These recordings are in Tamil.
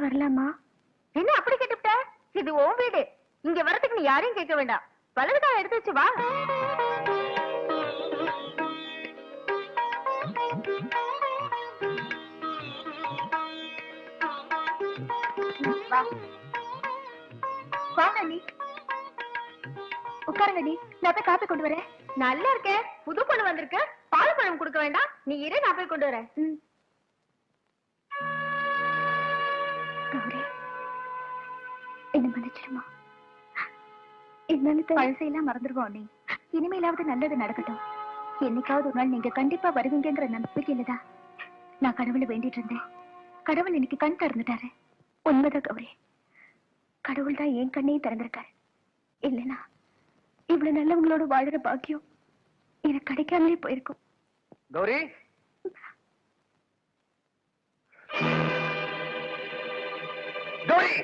வரலாமா? என்ன அப்படி கேட்டுட்ட? இது உன் வீடு. இங்க வரதுக்கு நீ யாரையும் கேட்க வேண்டாம். வலதுகால எடுத்து வச்சு வா. வாங்க நீ உட்காருங்க. நீ நான் போய் காப்பி கொண்டு வரேன். நல்லா இருக்க. புது பொண்ணு வந்திருக்க. பால் பழம் கொடுக்க வேண்டாம். நீ இரு, நான் போய் கொண்டு வரேன். கௌரி, என்ன மன்னிச்சிடுமா? என்னால பழசையெல்லாம் மறந்துடுவோம். நீ இனிமேலாவது நல்லது நடக்கட்டும். என்னைக்காவது ஒரு நாள் நீங்க கண்டிப்பா வருவீங்கிற நம்பிக்கையிலதான் நான் கடவுளை வேண்டிட்டு இருந்தேன். கடவுள் இன்னைக்கு கண் திறந்துட்டாரு. உண்மைதான் கௌரி, கடவுள் தான் என் கண்ணையும் திறந்திருக்காரு. இல்லைன்னா இவ்வளவு நல்லவங்களோட வாழற பாக்கியம் எனக்கு கிடைக்காமலே போயிருக்கும். கௌரி, கௌரி,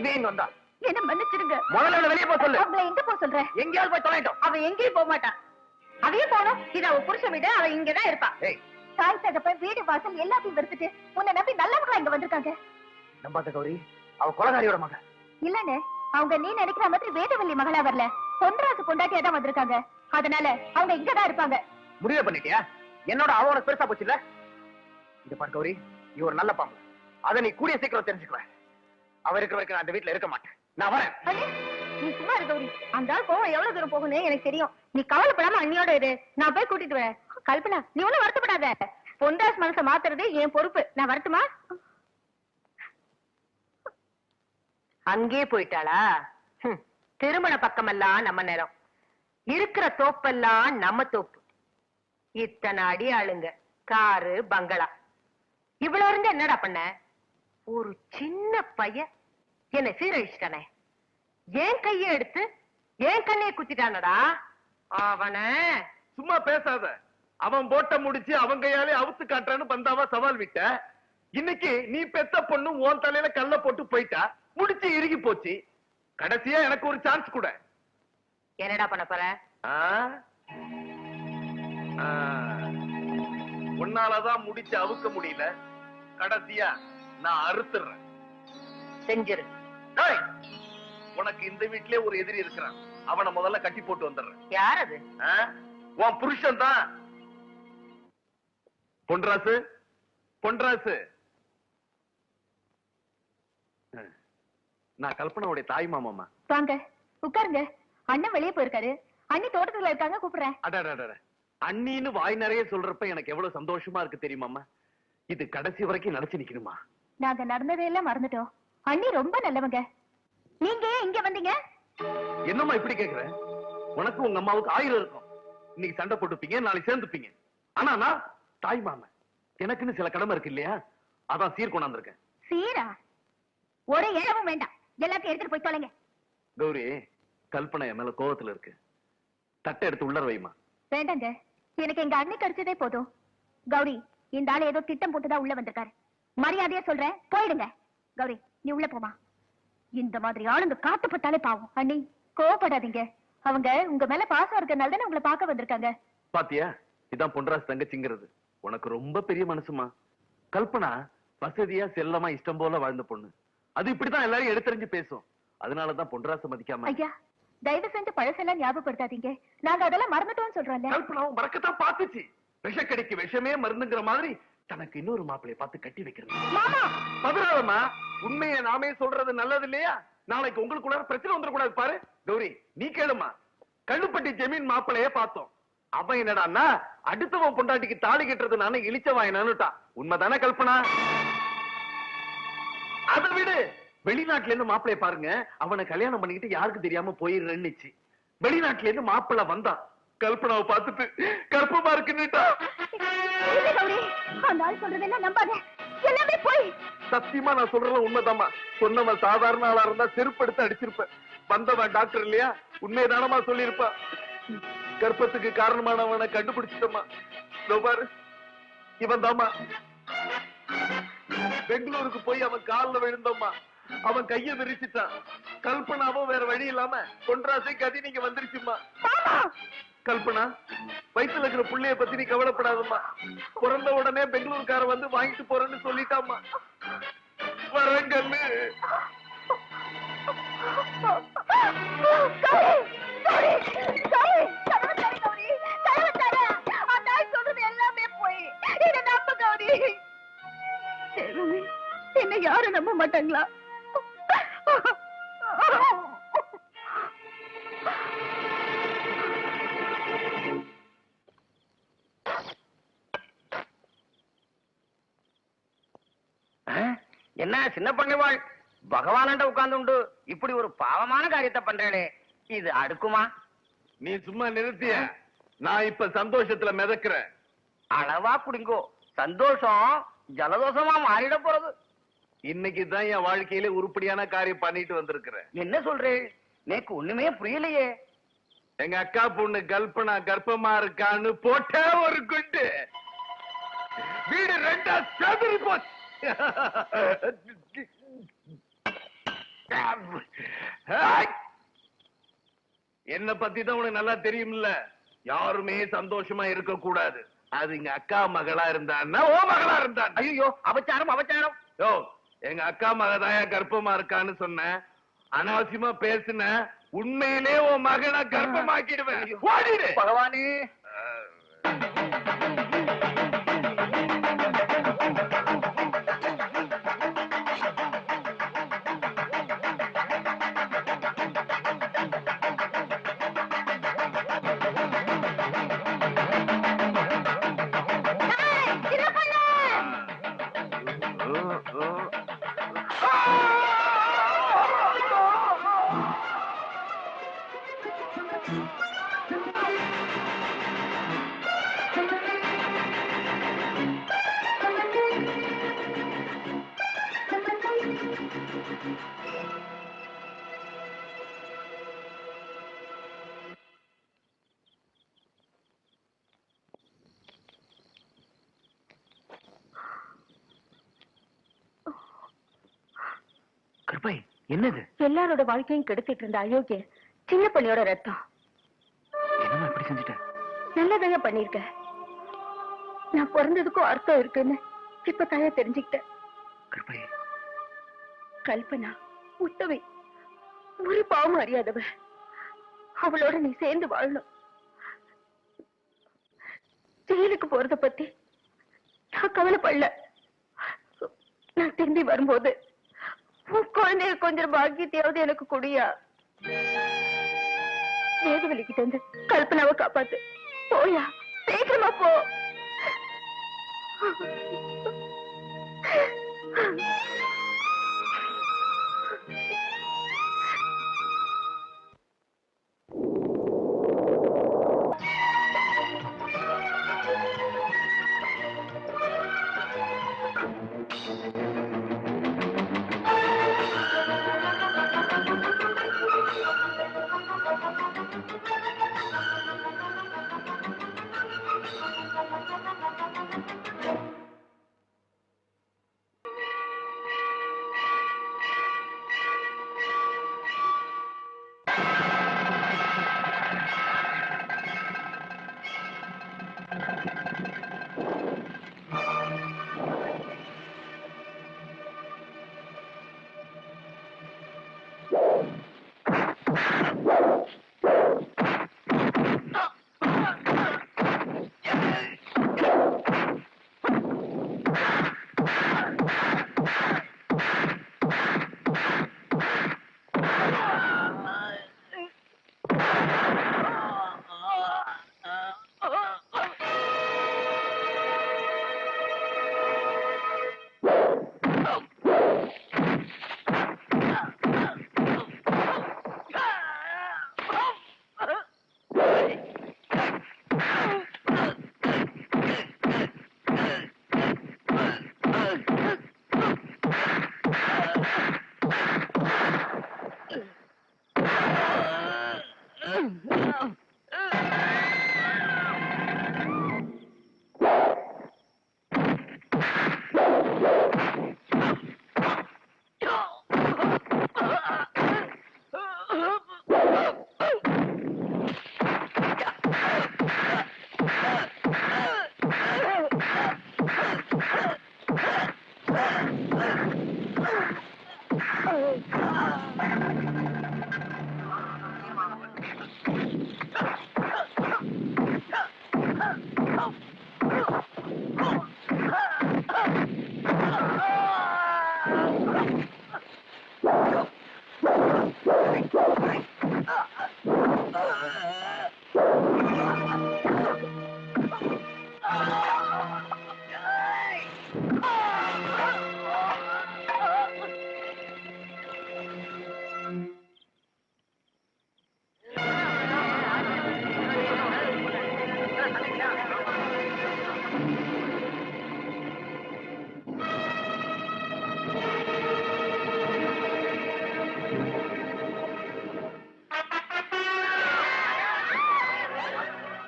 இவன் வந்தா என்ன மன்னிச்சிடுங்க. முதல்ல வெளியே போக சொல்லு. அவளை எங்க போக சொல்ற? எங்கேயாவது போய் தொலைட்டோம். அவ எங்கேயும் போக மாட்டான். அவையே போனோம். இது அவ புருஷ வீடு. அவ இங்கதான் இருப்பா. தாய் தகப்ப வீடு வாசல் எல்லாத்தையும் வெறுத்துட்டு உன்னை நம்பி நல்லவங்களா இங்க வந்திருக்காங்க. நம்பாத கௌரி, அவ கொலகாரியோட மகன். இல்லன்னு அவங்க நீ நினைக்கிற மாதிரி வேதவல்லி மகளா வரல. பொன்ராசு பொண்டாட்டியா தான் வந்திருக்காங்க. அதனால அவங்க இங்கதான் இருப்பாங்க. முடிவு பண்ணிட்டியா? என்னோட அவனோட பெருசா போச்சு இல்ல? இத பாரு கௌரி, நீ ஒரு நல்ல பாம்பு. அத நீ கூடிய சீக்கிரம் தெரிஞ்சுக்குவேன். அவ இருக்கிற வரைக்கும் நான் அந்த வீட்டுல இருக்க மாட்டேன். நான் வரேன். நீ சும்மா இரு கௌரி. அந்த ஆள் போக எவ்வளவு தூரம் போகணும் எனக்கு தெரியும். நீ கவலைப்படாம அண்ணியோட இரு. நான் போய் கூட்டிட்டு வரேன். கல்பனா, நீ ஒண்ணும் வருத்தப்படாத. பொன்ராஸ் மனசை மாத்துறது என் பொறுப்பு. நான் வரட்டுமா? அங்கே போயிட்டாளா? திருமண பக்கமெல்லாம் நம்ம நேரம். இருக்கிற தோப்பெல்லாம் நம்ம தோப்பு. இத்தனை அடி ஆளுங்க, காரு, பங்களா. இவ்வளவு இருந்து என்னடா பண்ண? ஒரு சின்ன பையன் என்னை சீரழிச்சிட்டானே. ஏன் கையை எடுத்து ஏன் கண்ணையை குத்திட்டானடா அவன. சும்மா பேசாத. அவன் போட்ட முடிச்சு அவன் கையாலே அவுத்து காட்டுறான்னு பந்தாவா சவால் விட்ட. இன்னைக்கு நீ பெத்த பொண்ணு உன் தலையில கல்ல போட்டு போயிட்டா. முடிச்சு இறுகி போச்சு. கடைசியா எனக்கு ஒரு சான்ஸ் கூட. என்னடா பண்ண போற? உன்னாலதான் முடிச்சு அவுக்க முடியல. கடைசியா நான் அறுத்துறேன். செஞ்சிரு. உனக்கு இந்த வீட்லயே ஒரு எதிரி இருக்கிறான். அவனை முதல்ல கட்டி போட்டு வந்துடுறேன். யார் அது? உன் புருஷன் தான். பொன்ராசு, பொன்ராசு. நான் கல்பனாவுடைய தாய் மாமாமா. வாங்க உட்காருங்க. அண்ணன் வெளியே போயிருக்காரு. அண்ணி தோட்டத்துல இருக்காங்க, கூப்பிடுறேன். அட அண்ணின்னு வாய் நிறைய சொல்றப்ப எனக்கு எவ்வளவு சந்தோஷமா இருக்கு தெரியுமாமா. இது கடைசி வரைக்கும் நினைச்சு நிக்கணுமா? நாங்க நடந்ததையெல்லாம் மறந்துட்டோம். அண்ணி ரொம்ப நல்லவங்க. நீங்க இங்க வந்தீங்க? என்னம்மா இப்படி கேக்குற? உனக்கு உங்க அம்மாவுக்கு 1000 இருக்கும். இன்னைக்கு சண்டை போட்டுப்பீங்க, நாளைக்கு சேர்ந்துப்பீங்க. ஆனா நான் தாய் மாமன். எனக்குன்னு சில கடமை இருக்கு இல்லையா? அதான் சீர் கொண்டாந்துருக்கேன். சீரா? ஒரு இழவும் வேண்டாம். எல்லாத்தையும் எடுத்துட்டு போய் தொலைங்க. கௌரி, கல்பனை என் மேல கோவத்துல இருக்கு. தட்டை எடுத்து உள்ளர வைமா. வேண்டாங்க, எனக்கு எங்க அண்ணி கிடைச்சதே போதும். கௌரி, இந்த ஆளு ஏதோ திட்டம் போட்டுதான் உள்ள வந்திருக்காரு. மரியாதையா சொல்றேன், போயிடுங்க. கௌரி, நீ உள்ள போமா. இந்த மாதிரி ஆளுங்க காட்டுப்பட்டாலே பாவம். அண்ணி கோவப்படாதீங்க. அவங்க உங்க மேல பாசம் இருக்கனால தானே உங்களை பார்க்க வந்திருக்காங்க. பாத்தியா, இதான் பொன்ராஸ் தங்கச்சிங்கிறது. உனக்கு ரொம்ப பெரிய மனசுமா. கல்பனா வசதியா செல்லமா இஷ்டம் போல வாழ்ந்த பொண்ணு. அது இப்படிதான் எல்லாரும் எடுத்தறிஞ்சு பேசும். அதனாலதான் பொன்ராச மதிக்காம. ஐயா, தயவு செஞ்சு பழசெல்லாம் ஞாபகப்படுத்தாதீங்க. நாங்க அதெல்லாம் மறந்துட்டோம்னு சொல்றோம்ல. கல்பனாவும் மறக்கத்தான் பாத்துச்சு. விஷக்கடிக்கு விஷமே மருந்துங்கிற மாதிரி தனக்கு இன்னொரு மாப்பிளைய பார்த்து கட்டி வைக்கிறது. பதறாதம்மா, உண்மையை நாமே சொல்றது நல்லது இல்லையா? நாளைக்கு உங்களுக்குள்ள பிரச்சனை வந்துடக்கூடாது பாரு. கௌரி, நீ கேளுமா. கள்ளுப்பட்டி ஜமீன் மாப்பிளைய பார்த்தோம். அவன் என்னடான்னா அடுத்தவன் பொண்டாட்டிக்கு தாலி கட்டுறது நானே இழிச்சவாயினான்னுட்டான். உண்மைதானே கல்பனா? அதை விடு. வெளிநாட்டுல இருந்து மாப்பிளைய பாருங்க. அவனை கல்யாணம் பண்ணிக்கிட்டு யாருக்கு தெரியாம போயிடுறேன்னுச்சு. வெளிநாட்டுல இருந்து மாப்பிள்ளை வந்தான். கல்பனாவை பார்த்துட்டு கற்பமா இருக்குன்னுட்டா. சத்தியமா நான் சொல்றேன் உண்மைதாமா. சொன்னவன் சாதாரண ஆளா இருந்தா செருப்பு எடுத்து அடிச்சிருப்பேன். வந்தவன் டாக்டர் இல்லையா? உண்மையதானமா சொல்லிருப்பா. கர்ப்பத்துக்கு காரணமானவனை கண்டுபிடிச்சிட்டமா. பாரு, இவன் தாமா. பெங்களூருக்கு போய் அவன் காலில் விழுந்தோம்மா. அவன் கைய விரிச்சிட்டான். கல்பனாவும் வேற வழி இல்லாம பொன்ராசை கதி நீங்க வந்துருச்சுமா. கல்பனா, வயித்துல இருக்கிற புள்ளைய பத்தி நீ கவலைப்படாதம்மா. பிறந்த உடனே பெங்களூர்கார வந்து வாங்கிட்டு போறேன்னு சொல்லிட்டாமா. வரங்கன்னு என்ன யாரும் நம்ப மாட்டாங்களா? என்ன சின்ன பண்ணிவாள் பகவான்கிட்ட உட்கார்ந்து இப்படி ஒரு பாவமான காரியத்தை பண்றேனே, இது அடுக்குமா? நீ சும்மா நிறுத்திய. நான் இப்ப சந்தோஷத்துல மிதக்கிறேன். அளவா குடிங்கோ, சந்தோஷம் ஜலதோஷமா மாறிட போறது. இன்னைக்கு தான் என் வாழ்க்கையில உருப்படியான காரியம் பண்ணிட்டு வந்திருக்கிறேன். என்ன சொல்றேன்? எனக்கு ஒண்ணுமே புரியலையே. எங்க அக்கா பொண்ணு கல்பனா கர்ப்பமா இருக்கான்னு போட்ட ஒரு குண்டு வீடு 2 சதுரி போச்சு. என்ன பத்தி தான் உனக்கு நல்லா தெரியும்ல. யாருமே சந்தோஷமா இருக்க கூடாது. அது எங்க அக்கா மகளா இருந்தான்னா ஓ மகளா இருந்தான். ஐயோ அபச்சாரம் அபச்சாரம். யோ எங்க அக்கா மகதாயா கர்ப்பமா இருக்கான்னு சொன்ன, அனாவசியமா பேசுன, உண்மையிலே உன் மகனை கர்ப்பமாக்கிடுவேன். ஓடிடு பகவானே. கருப்பை என்னது? எல்லாரோட வாழ்க்கையும் கெடுத்துட்டு இருந்த அயோக்கிய சின்ன பண்ணியோட ரத்தம். என்னமா இப்படி செஞ்சுட்ட? நல்லதாங்க பண்ணிருக்க. நான் பிறந்ததுக்கும் அர்த்தம் இருக்குன்னு இப்ப தாயா தெரிஞ்சுக்கிட்டேன். கருப்பை கல்பனா உத்தவை, ஒரு பாவம் அறியாதவ. அவளோட நீ சேர்ந்து வாழணும். ஜெயிலுக்கு போறத பத்தி நான் கவலைப்படல. நான் திரும்பி வரும்போது உன் குழந்தைய கொஞ்சம் பாக்கியத்தையாவது எனக்கு குடியா. வேதவலிக்கிட்ட இருந்து கல்பனாவை காப்பாத்து. போயா, சீக்கிரமா போ.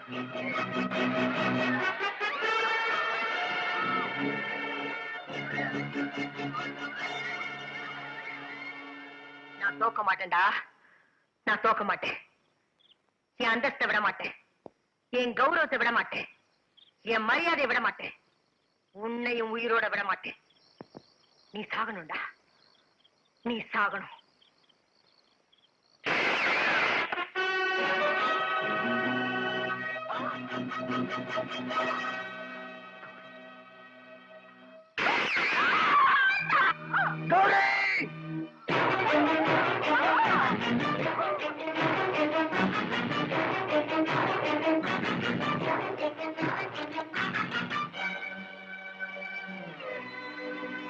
நான் தோக்க மாட்டேன்டா. நான் தோக்க மாட்டேன். என் அந்தஸ்தை விட மாட்டேன். என் கௌரவத்தை விட மாட்டேன். என் மரியாதையை விட மாட்டேன். உன்னையும் உயிரோட விட மாட்டேன். நீ சாகணும்டா. நீ சாகணும்.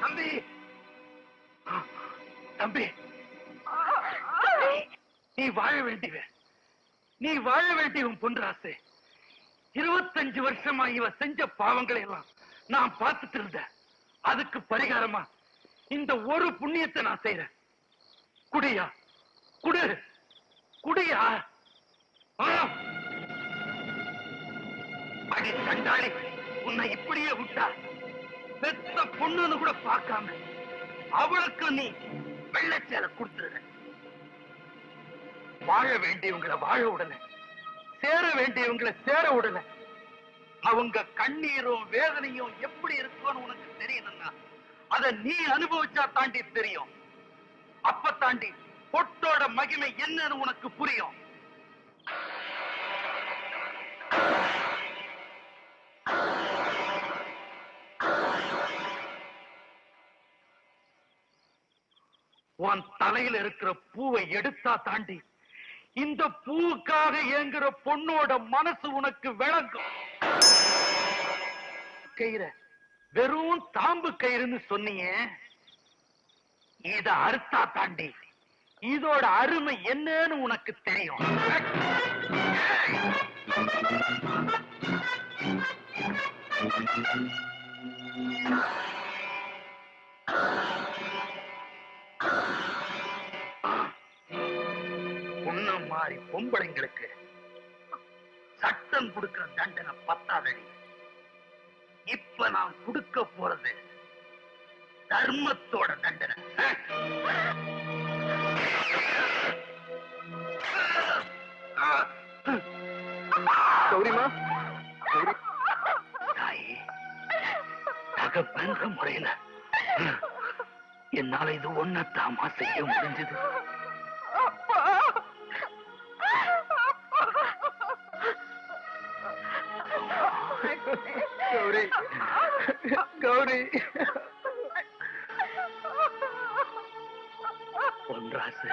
தம்பி தம்பி, நீ வாழ வேண்டியவன். நீ வாழ வேண்டியவன் பொன்ராசு. 25 வருஷமா இவ செஞ்ச பாவங்களை எல்லாம் நான் பார்த்துட்டு இருந்தேன். அதுக்கு பரிகாரமா இந்த ஒரு புண்ணியத்தை நான் செய்யறேன். குடியா, குடு, குடியா. அடி கண்டாளி, உன்னை இப்படியே விட்டா பெத்த பொண்ணுன்னு கூட பார்க்காம அவளுக்கு நீ வெள்ளச்சேலை கொடுத்துருக்க. வாழ வேண்டியவங்களை வாழ உடல, சேர வேண்டியவங்களை சேர உடல. அவங்க கண்ணீரும் வேதனையும் எப்படி இருக்கும்னு உனக்கு தெரியணும்னா அத நீ அனுபவிச்சா தாண்டி தெரியும். அப்ப தாண்டி பொட்டோட மகிமை என்னன்னு உனக்கு புரியும். உன் தலையில இருக்கிற பூவை எடுத்தா தாண்டி இந்த பூவுக்காக ஏங்குற பொண்ணோட மனசு உனக்கு விளங்கும். கயிறு வெறும் தாம்பு கயிறுன்னு சொன்னீங்க. இத அறுத்தா தாண்டி இதோட அருமை என்னன்னு உனக்கு தெரியும். உன்ன மாதிரி பொம்பளைங்களுக்கு சட்டம் கொடுக்கிற தண்டனை பத்தாதடி. இப்ப நான் கொடுக்க போறது தர்மத்தோட தண்டனை. கௌரிமா, தாயே, தகப்பன்ற முறையில என்னால இது ஒன்னத்தாமா செய்ய முடிஞ்சது. கௌரி, கௌரி. பொன்ராசு,